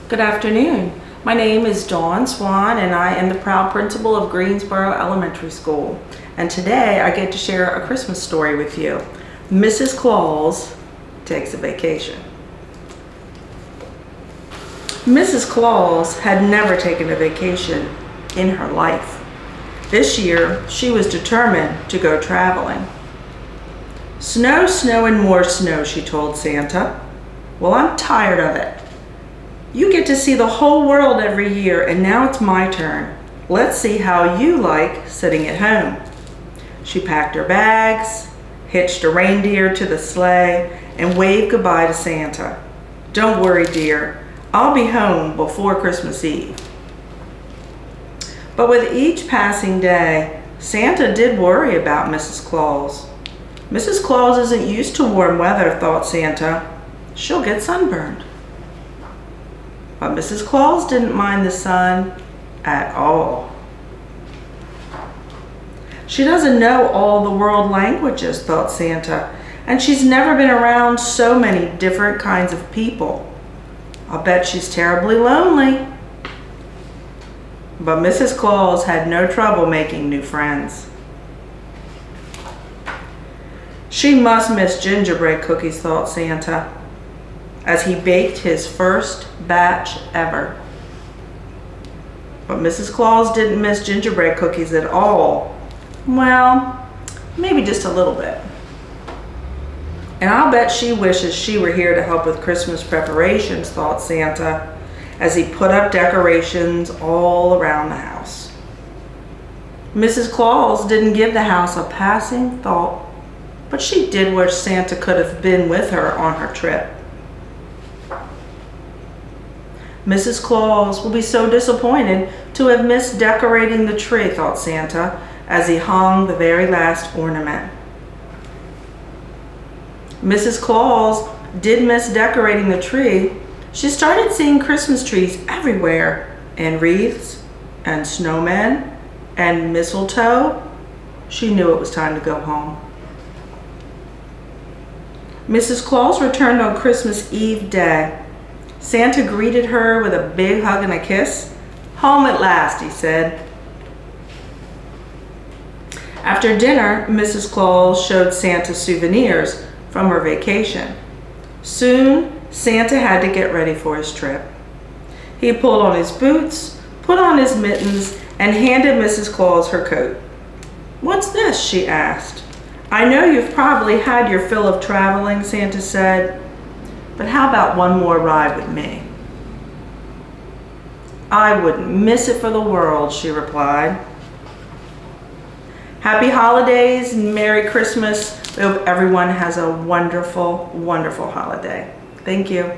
Good afternoon. My name is Dawn Swann and I am the proud principal of Greensboro Elementary School. And today I get to share a Christmas story with you. Mrs. Claus takes a vacation. Mrs. Claus had never taken a vacation in her life. This year she was determined to go traveling. Snow, snow, and more snow, she told Santa. Well, I'm tired of it. You get to see the whole world every year, and now it's my turn. Let's see how you like sitting at home. She packed her bags, hitched a reindeer to the sleigh, and waved goodbye to Santa. Don't worry, dear. I'll be home before Christmas Eve. But with each passing day, Santa did worry about Mrs. Claus. Mrs. Claus isn't used to warm weather, thought Santa. She'll get sunburned. But Mrs. Claus didn't mind the sun at all. She doesn't know all the world languages, thought Santa, and she's never been around so many different kinds of people. I'll bet she's terribly lonely. But Mrs. Claus had no trouble making new friends. She must miss gingerbread cookies, thought Santa, as he baked his first batch ever. But Mrs. Claus didn't miss gingerbread cookies at all. Well, maybe just a little bit. And I'll bet she wishes she were here to help with Christmas preparations, thought Santa, as he put up decorations all around the house. Mrs. Claus didn't give the house a passing thought, but she did wish Santa could have been with her on her trip. Mrs. Claus will be so disappointed to have missed decorating the tree, thought Santa, as he hung the very last ornament. Mrs. Claus did miss decorating the tree. She started seeing Christmas trees everywhere, and wreaths, and snowmen, and mistletoe. She knew it was time to go home. Mrs. Claus returned on Christmas Eve day. Santa greeted her with a big hug and a kiss. Home at last, he said. After dinner, Mrs. Claus showed Santa souvenirs from her vacation. Soon, Santa had to get ready for his trip. He pulled on his boots, put on his mittens, and handed Mrs. Claus her coat. "What's this?" she asked. "I know you've probably had your fill of traveling," Santa said, "but how about one more ride with me?" "I wouldn't miss it for the world," she replied. Happy holidays and Merry Christmas. I hope everyone has a wonderful, wonderful holiday. Thank you.